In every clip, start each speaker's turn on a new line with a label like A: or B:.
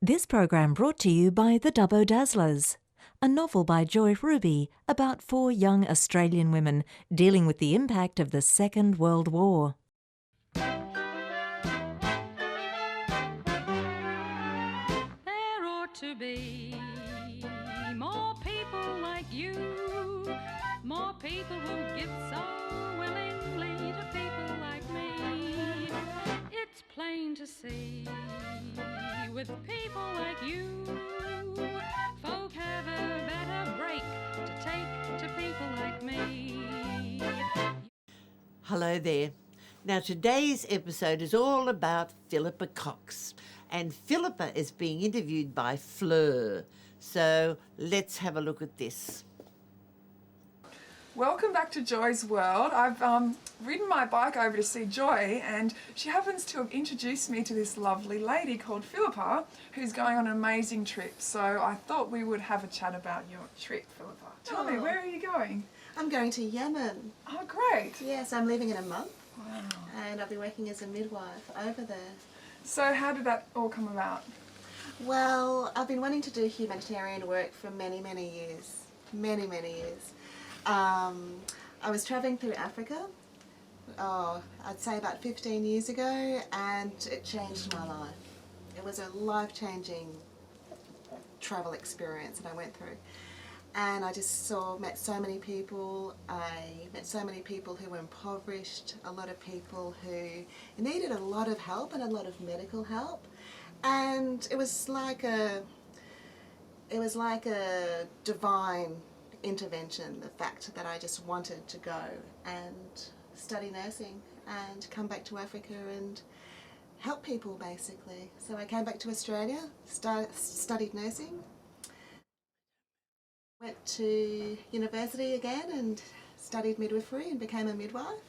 A: This program brought to you by The Dubbo Dazzlers, a novel by Joy Ruby about 4 young Australian women dealing with the impact of the Second World War.
B: There ought to be more people like you, more people who give so willingly to people like me. It's plain to see, with people like you, folk have a better break to take to people like me.
C: Hello there. Now today's episode is all about Phillipa Cox, and Philippa is being interviewed by Fleur. So let's have a look at this.
D: Welcome back to Joy's World. I've ridden my bike over to see Joy, and she happens to have introduced me to this lovely lady called Philippa, who's going on an amazing trip. So I thought we would have a chat about your trip, Philippa. Tell me, where are you going?
E: I'm going to Yemen.
D: Oh, great.
E: Yes, I'm leaving in a month.
D: Wow.
E: And I'll be working as a midwife over there.
D: So how did that all come about?
E: Well, I've been wanting to do humanitarian work for many years. Many years. I was travelling through Africa, I'd say about 15 years ago, and it changed my life. It was a life-changing travel experience that I went through. And I just met so many people. I met so many people who were impoverished, a lot of people who needed a lot of help and a lot of medical help. And it was like a divine intervention, the fact that I just wanted to go and study nursing and come back to Africa and help people, basically. So I came back to Australia, studied nursing, went to university again and studied midwifery and became a midwife.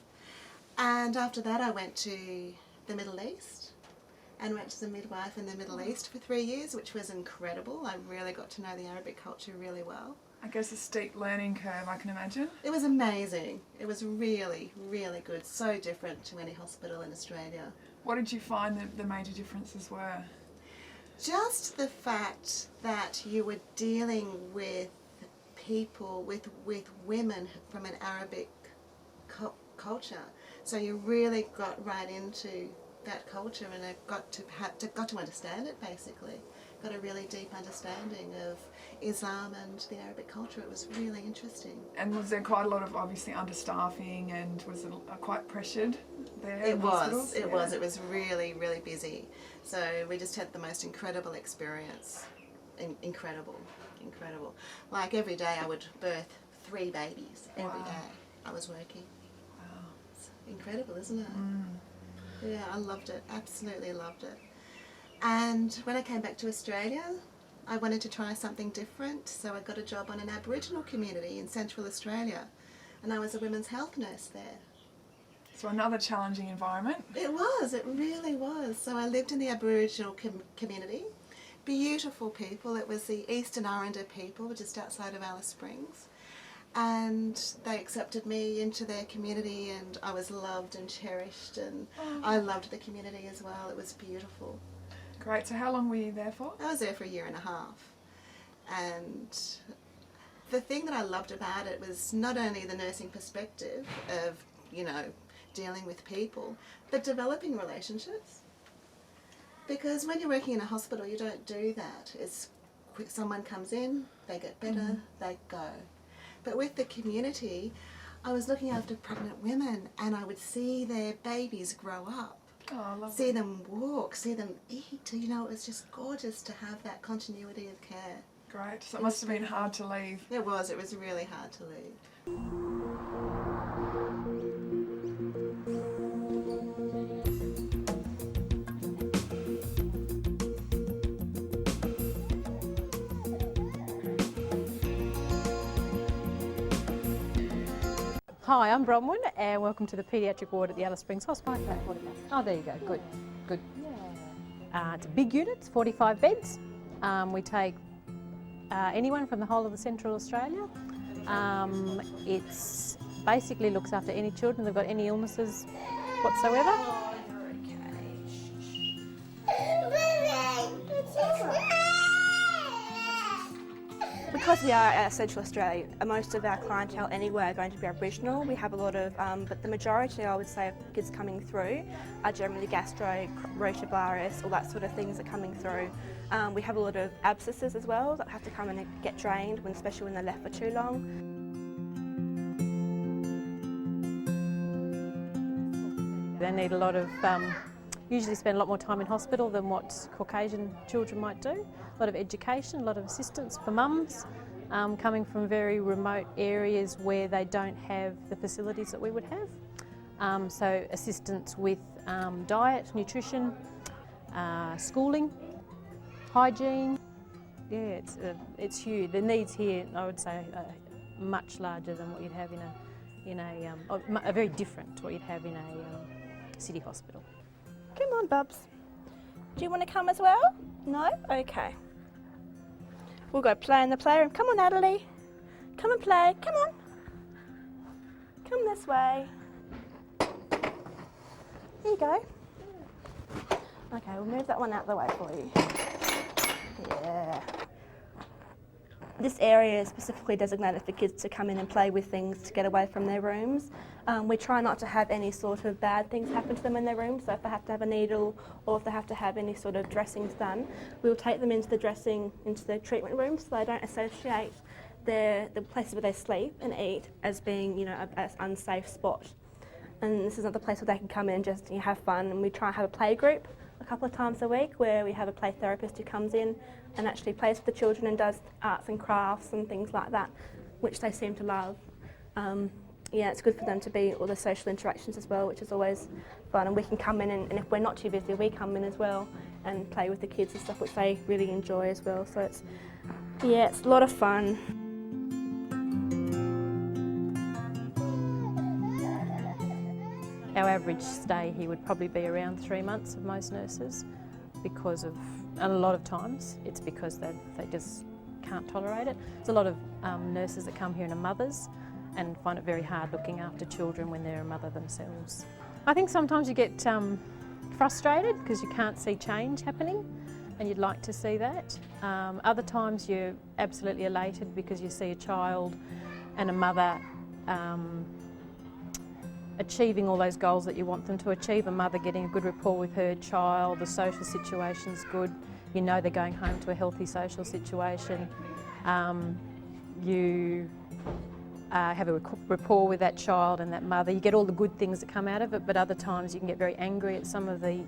E: And after that I went to the Middle East and went as a midwife in the Middle East for 3 years, which was incredible. I really got to know the Arabic culture really well.
D: I guess a steep learning curve, I can imagine.
E: It was amazing. It was really good. So different to any hospital in Australia.
D: What did you find the major differences were?
E: Just the fact that you were dealing with people, with women from an Arabic culture. So you really got right into that culture, and I got to understand it, basically. Got a really deep understanding of Islam and the Arabic culture. It was really interesting.
D: And was there quite a lot of, obviously, understaffing, and was it quite pressured there?
E: It was. It was really busy. So we just had the most incredible experience. Incredible. Like every day I would birth 3 babies. Every day I was working.
D: Wow.
E: It's incredible, isn't it?
D: Mm.
E: Yeah, I loved it. Absolutely loved it. And when I came back to Australia, I wanted to try something different, so I got a job on an Aboriginal community in Central Australia, and I was a women's health nurse there.
D: So another challenging environment.
E: It really was. So I lived in the Aboriginal community. Beautiful people. It was the Eastern Aranda people just outside of Alice Springs. And they accepted me into their community, and I was loved and cherished, and I loved the community as well. It was beautiful.
D: Great. So how long were you there for?
E: I was there for 1.5 years. And the thing that I loved about it was not only the nursing perspective of, dealing with people, but developing relationships. Because when you're working in a hospital, you don't do that. It's quick, someone comes in, they get better, they go. But with the community, I was looking after pregnant women, and I would see their babies grow up.
D: Oh, lovely.
E: See them walk, see them eat. It was just gorgeous to have that continuity of care.
D: Great. So it must have been hard to leave.
E: It was really hard to leave.
F: Hi, I'm Bronwyn, and welcome to the paediatric ward at the Alice Springs Hospital. Oh, there you go. Good. It's a big unit, it's 45 beds. We take anyone from the whole of the Central Australia. It's basically looks after any children that've got any illnesses whatsoever.
G: because we are Central Australia, most of our clientele anyway are going to be Aboriginal. We have a lot of, but the majority, I would say, of kids coming through are generally gastro, rotavirus, all that sort of things are coming through. We have a lot of abscesses as well that have to come in and get drained, especially when they're left for too long.
F: They need a lot of, usually spend a lot more time in hospital than what Caucasian children might do. A lot of education, a lot of assistance for mums coming from very remote areas where they don't have the facilities that we would have. So assistance with diet, nutrition, schooling, hygiene. Yeah, it's huge. The needs here, I would say, are much larger than what you'd have are very different to what you'd have in a city hospital.
G: Come on, Bubs. Do you want to come as well? No? Okay. We'll go play in the playroom. Come on, Natalie. Come and play. Come on. Come this way. Here you go. Okay, we'll move that one out of the way for you. Yeah. This area is specifically designated for kids to come in and play with things to get away from their rooms. We try not to have any sort of bad things happen to them in their room, so if they have to have a needle or if they have to have any sort of dressings done, we'll take them into the treatment room so they don't associate the places where they sleep and eat as being, an unsafe spot. And this is another place where they can come in and just have fun, and we try and have a play group a couple of times a week where we have a play therapist who comes in and actually plays with the children and does arts and crafts and things like that, which they seem to love. It's good for them to be all the social interactions as well, which is always fun. And we can come in and if we're not too busy, we come in as well and play with the kids and stuff, which they really enjoy as well. So it's a lot of fun.
F: Our average stay here would probably be around 3 months of most nurses, because of, and a lot of times it's because they just can't tolerate it. There's a lot of nurses that come here and are mothers and find it very hard looking after children when they're a mother themselves. I think sometimes you get frustrated because you can't see change happening and you'd like to see that. Other times you're absolutely elated because you see a child and a mother achieving all those goals that you want them to achieve, a mother getting a good rapport with her child, the social situation's good, you know they're going home to a healthy social situation, you have a rapport with that child and that mother. You get all the good things that come out of it, but other times you can get very angry at some of the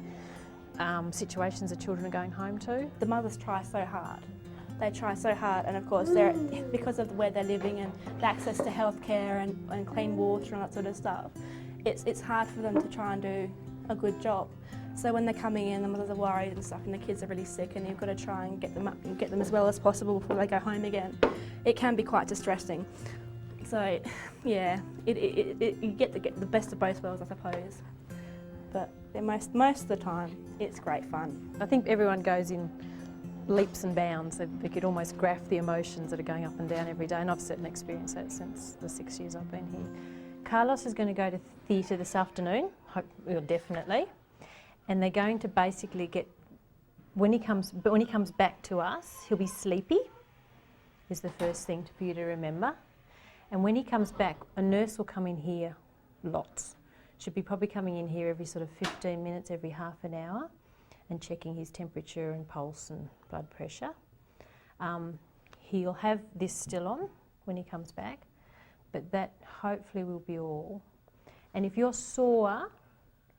F: situations the children are going home to.
G: The mothers try so hard. They try so hard, and of course they're, because of where they're living and the access to healthcare and clean water and that sort of stuff, it's hard for them to try and do a good job. So when they're coming in, the mothers are worried and stuff, and the kids are really sick, and you've got to try and get them up and get them as well as possible before they go home again. It can be quite distressing. So yeah, you get the best of both worlds, I suppose. But most of the time, it's great fun.
F: I think everyone goes in leaps and bounds. They could almost graph the emotions that are going up and down every day, and I've certainly experienced that since the 6 years I've been here. Carlos is going to go to theatre this afternoon, definitely, and they're going to basically get, when he comes back to us, he'll be sleepy, is the first thing for you to remember. And when he comes back, a nurse will come in here lots. Should be probably coming in here every sort of 15 minutes, every half an hour, and checking his temperature and pulse and blood pressure. He'll have this still on when he comes back, but that hopefully will be all. And if you're sore,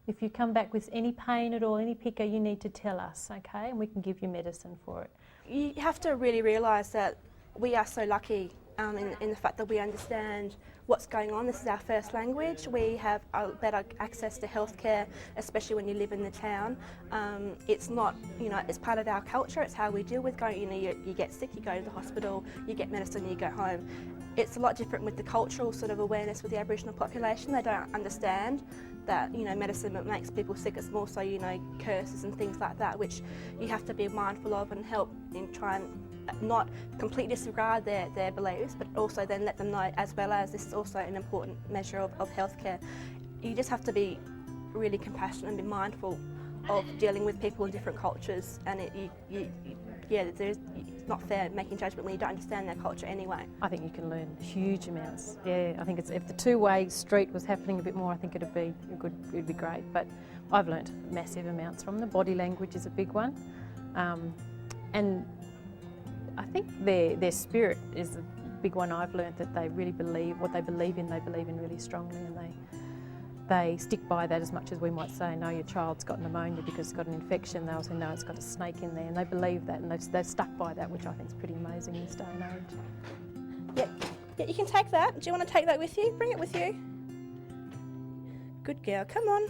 F: if you come back with any pain at all, any picker, you need to tell us, okay? And we can give you medicine for it.
G: You have to really realise that we are so lucky in the fact that we understand what's going on. This is our first language. We have better access to healthcare, especially when you live in the town. It's not, it's part of our culture. It's how we deal with going. You get sick, you go to the hospital, you get medicine, you go home. It's a lot different with the cultural sort of awareness with the Aboriginal population. They don't understand that medicine that makes people sick. It's more so curses and things like that, which you have to be mindful of and help in try and not completely disregard their beliefs, but also then let them know as well as this is also an important measure of healthcare. You just have to be really compassionate and be mindful of dealing with people in different cultures, and not fair making judgment when you don't understand their culture anyway.
F: I think you can learn huge amounts. Yeah, I think if the two-way street was happening a bit more, I think it'd be great. But I've learnt massive amounts from them. Body language is a big one, and I think their spirit is a big one. I've learnt that they really believe what they believe in. They believe in really strongly, and they stick by that as much as we might say, no, your child's got pneumonia because it's got an infection. They'll say, no, it's got a snake in there, and they believe that, and they've stuck by that, which I think is pretty amazing in this day and age.
G: Yep. Yeah, you can take that. Do you want to take that with you? Bring it with you. Good girl. Come on.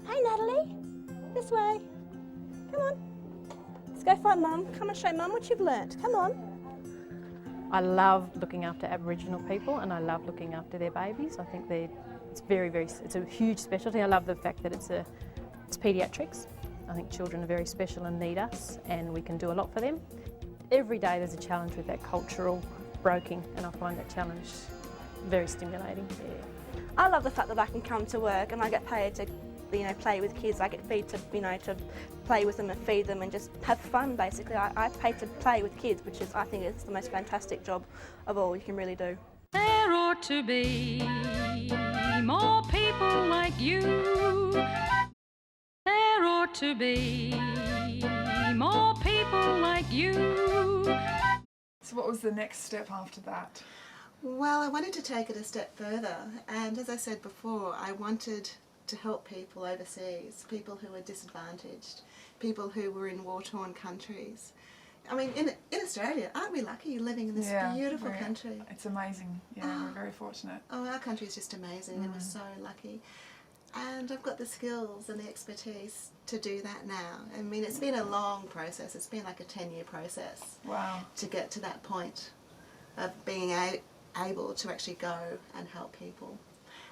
G: Hey, Natalie. This way. Come on. Let's go find Mum. Come and show Mum what you've learnt. Come on.
F: I love looking after Aboriginal people, and I love looking after their babies. I think it's it's a huge specialty. I love the fact that it's paediatrics. I think children are very special and need us, and we can do a lot for them. Every day there's a challenge with that cultural broking, and I find that challenge very stimulating. Yeah.
G: I love the fact that I can come to work and I get paid to, play with kids. I get paid to, to play with them and feed them and just have fun. Basically, I pay to play with kids, which is, I think, is the most fantastic job of all you can really do.
B: There ought to be more people like you. There ought to be more people like you.
D: So what was the next step after that?
E: Well, I wanted to take it a step further, and as I said before, I wanted to help people overseas, people who are disadvantaged, people who were in war-torn countries. I mean, in Australia, aren't we lucky living in this beautiful country?
D: It's amazing. Yeah, we're very fortunate.
E: Oh, our country is just amazing, and we're so lucky. And I've got the skills and the expertise to do that now. I mean, it's been a long process. It's been like a 10-year process.
D: Wow.
E: To get to that point of being able to actually go and help people.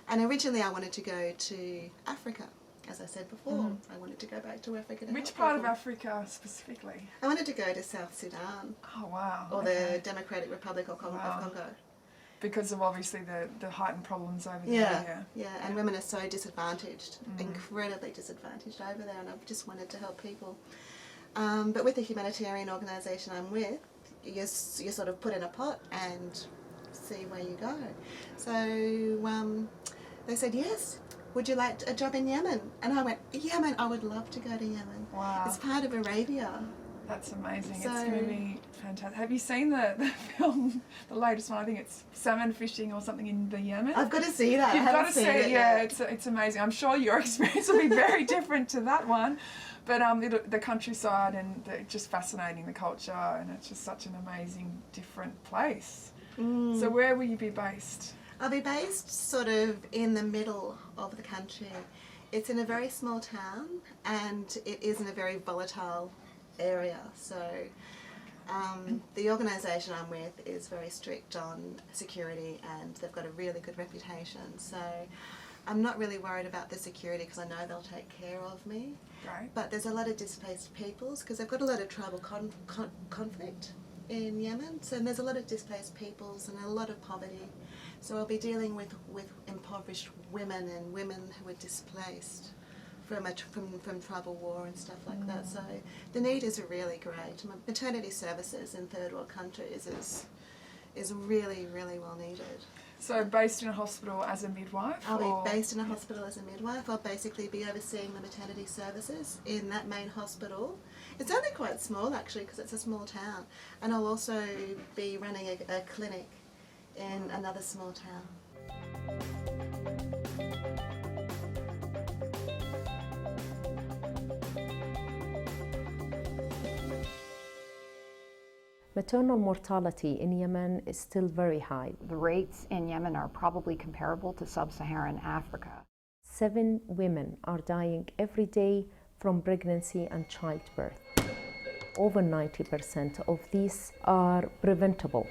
E: And originally I wanted to go to Africa, as I said before. I wanted to go back to Africa to
D: Which part of Africa specifically?
E: I wanted to go to South Sudan.
D: Oh, wow.
E: Or the Democratic Republic of Congo.
D: Because of obviously the heightened problems over there.
E: Yeah, and women are so disadvantaged, incredibly disadvantaged over there, and I just wanted to help people. But with the humanitarian organisation I'm with, you're sort of put in a pot and see where you go. So they said, yes, would you like a job in Yemen? And I went, Yemen, I would love to go to Yemen.
D: Wow.
E: It's part of Arabia.
D: That's amazing. So, it's going to be fantastic. Have you seen the film, the latest one? I think it's salmon fishing or something in the Yemen.
E: I've got to see that.
D: You've got to see it, yeah. It's amazing. I'm sure your experience will be very different to that one. But the countryside and just fascinating, the culture, and it's just such an amazing, different place. So where will you be based?
E: I'll be based sort of in the middle of the country. It's in a very small town, and it is in a very volatile area. So the organisation I'm with is very strict on security, and they've got a really good reputation. So I'm not really worried about the security because I know they'll take care of me.
D: Right.
E: But there's a lot of displaced peoples because they've got a lot of tribal conflict in Yemen. So there's a lot of displaced peoples and a lot of poverty. So I'll be dealing with impoverished women and women who are displaced from tribal war and stuff like that. So the need is really great. Maternity services in third world countries is really, really well needed.
D: So based in a hospital as a midwife?
E: I'll be based in a hospital as a midwife. I'll basically be overseeing the maternity services in that main hospital. It's only quite small actually because it's a small town. And I'll also be running a clinic in another small town.
H: Maternal mortality in Yemen is still very high.
I: The rates in Yemen are probably comparable to sub-Saharan Africa.
H: 7 women are dying every day from pregnancy and childbirth. Over 90% of these are preventable.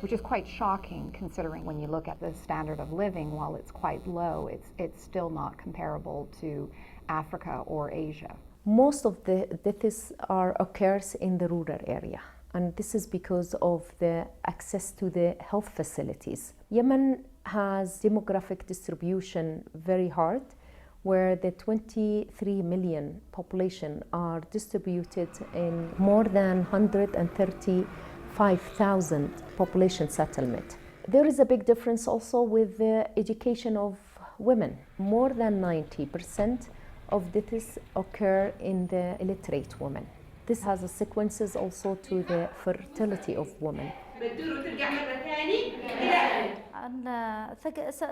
I: Which is quite shocking considering when you look at the standard of living, while it's quite low, it's still not comparable to Africa or Asia.
H: Most of the deaths occurs in the rural area, and this is because of the access to the health facilities. Yemen has demographic distribution very hard. where the 23 million population are distributed in more than 135,000 population settlement. There is a big difference also with the education of women. More than 90% of deaths occur in the illiterate women. This has consequences also to the fertility of women.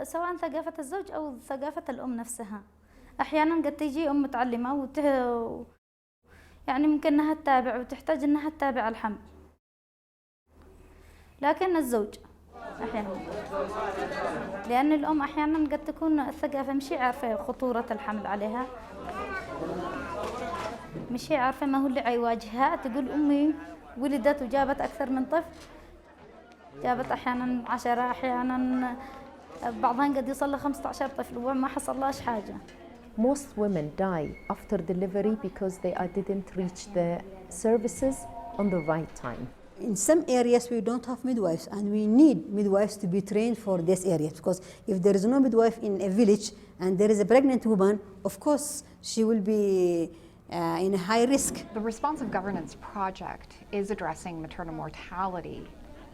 J: سواء ثقافة الزوج أو ثقافة الأم نفسها. أحياناً قد تيجي أم متعلمة يعني ممكن أنها تتابع وتحتاج أنها تتابع الحمل. لكن الزوج أحياناً لأن الأم أحياناً قد تكون الثقافة مش عارفة خطورة الحمل عليها. مش هي عارفة ما هو اللي حيواجهها. تقول أمي ولدت وجابت أكثر من طفل. جابت أحياناً 10، أحياناً بعضهن قد يصل ل 15 طفل وما حصل لهاش حاجة.
H: Most women die after delivery because they didn't reach the services on the right time.
K: In some areas we don't have midwives, and we need midwives to be trained for this area, because if there is no midwife in a village and there is a pregnant woman, of course she will be in a high risk.
I: The Responsive Governance Project is addressing maternal mortality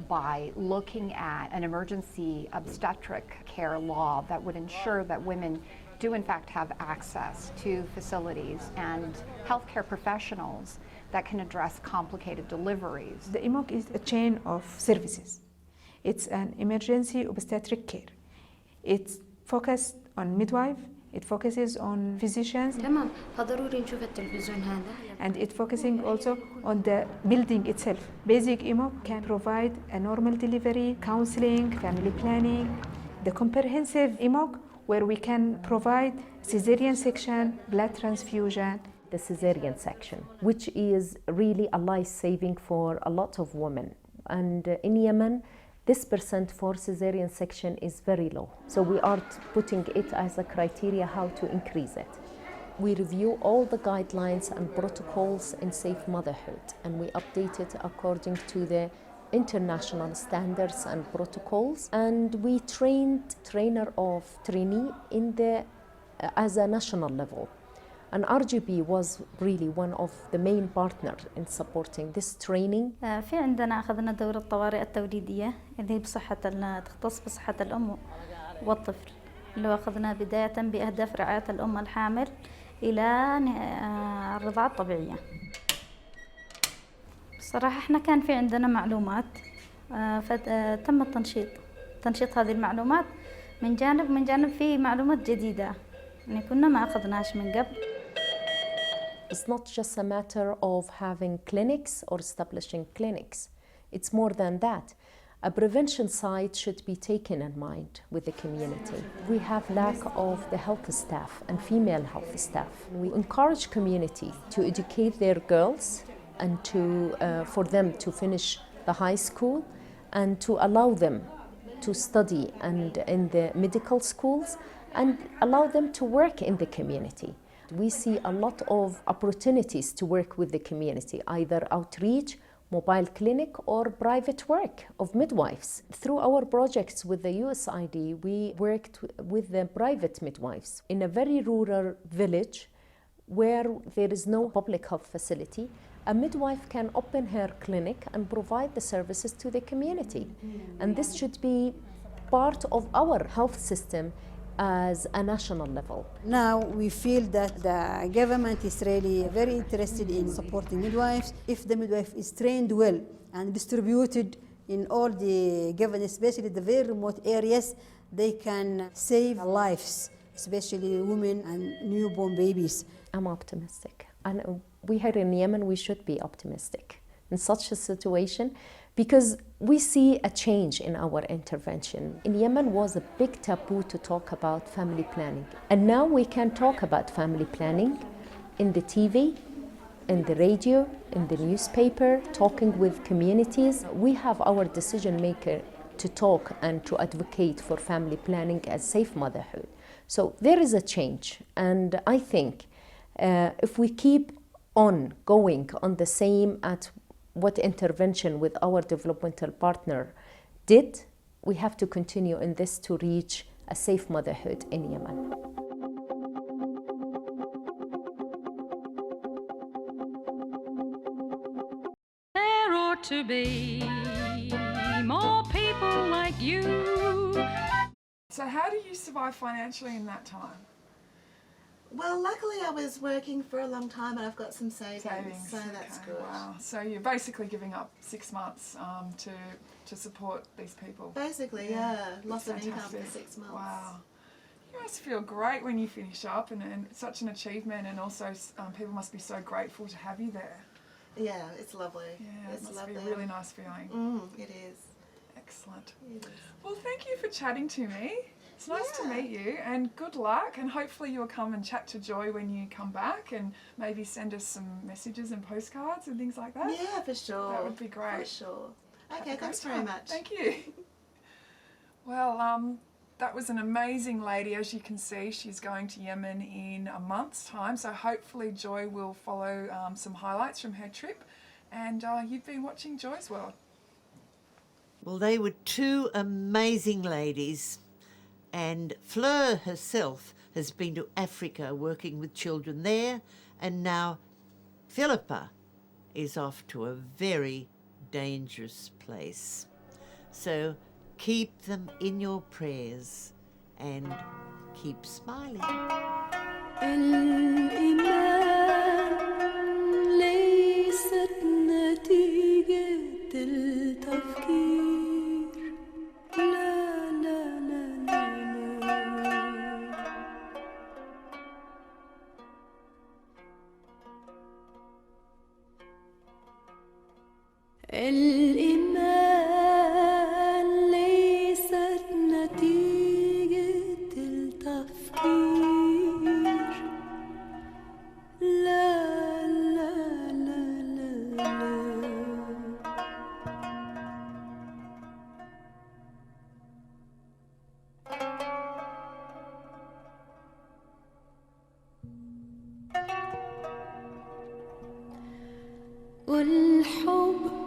I: by looking at an emergency obstetric care law that would ensure that women do in fact have access to facilities and healthcare professionals that can address complicated deliveries.
L: The IMOC is a chain of services. It's an emergency obstetric care. It's focused on midwife, it focuses on physicians.
J: تمام، فضروري نشوف التلفزيون هذا.
L: And it focusing also on the building itself. Basic IMOC can provide a normal delivery, counseling, family planning. The comprehensive IMOC where we can provide cesarean section, blood transfusion.
H: The cesarean section, which is really a life-saving for a lot of women. And in Yemen, this percent for cesarean section is very low. So we are putting it as a criteria how to increase it. We review all the guidelines and protocols in safe motherhood, and we update it according to the international standards and protocols. And we trainer of trainee in the as a national level. And RGB was really one of the main partners in supporting this training.
J: في عندنا أخذنا دورة الطوارئ التوليدية اللي هي تختص بصحة الأم والطفل، اللي أخذنا بداية بأهداف رعاية الأم الحامل إلى الرضاعة الطبيعية. بصراحة إحنا كان في عندنا معلومات، فتم تنشيط هذه المعلومات من جانب في معلومات جديدة يعني كنا ما أخذناش من قبل.
H: It's not just a matter of having clinics or establishing clinics. It's more than that. A prevention side should be taken in mind with the community. We have lack of the health staff and female health staff. We encourage community to educate their girls and for them to finish the high school and to allow them to study and in the medical schools and allow them to work in the community. We see a lot of opportunities to work with the community, either outreach, mobile clinic or private work of midwives. Through our projects with the USAID, we worked with the private midwives in a very rural village where there is no public health facility. A midwife can open her clinic and provide the services to the community. And this should be part of our health system as a national level.
K: Now we feel that the government is really very interested in supporting midwives. If the midwife is trained well and distributed in all the government, especially the very remote areas, they can save lives, especially women and newborn babies.
H: I'm optimistic. And we here in Yemen, we should be optimistic in such a situation because we see a change in our intervention. In Yemen was a big taboo to talk about family planning. And now we can talk about family planning in the TV, in the radio, in the newspaper, talking with communities. We have our decision maker to talk and to advocate for family planning as safe motherhood. So there is a change. And I think if we keep on going on the same at what intervention with our developmental partner did, we have to continue in this to reach a safe motherhood in Yemen.
B: ought to be more people like you.
D: So how do you survive financially in that time?
E: Well, luckily I was working for a long time and I've got some savings, so that's
D: okay,
E: good.
D: Wow. So you're basically giving up 6 months to support these people.
E: Basically, yeah. Loss of income for 6 months.
D: Wow. You must feel great when you finish up, and such an achievement, and also people must be so grateful to have you there.
E: Yeah, it's lovely.
D: Yeah,
E: it's
D: it must
E: lovely.
D: be a really nice feeling.
E: It is.
D: Excellent.
E: It is.
D: Well, thank you for chatting to me. It's nice to meet you, and good luck, and hopefully you'll come and chat to Joy when you come back, and maybe send us some messages and postcards and things like that.
E: Yeah, for sure.
D: That would be great.
E: For sure. Okay, thanks very much.
D: Thank you. Well, that was an amazing lady. As you can see, she's going to Yemen in a month's time, so hopefully Joy will follow some highlights from her trip, and you've been watching Joy's World.
C: Well, they were two amazing ladies, and Fleur herself has been to Africa working with children there, and now Philippa is off to a very dangerous place. So keep them in your prayers and keep smiling.
M: الإيمان ليست نتيجة التفكير لا لا لا لا والحب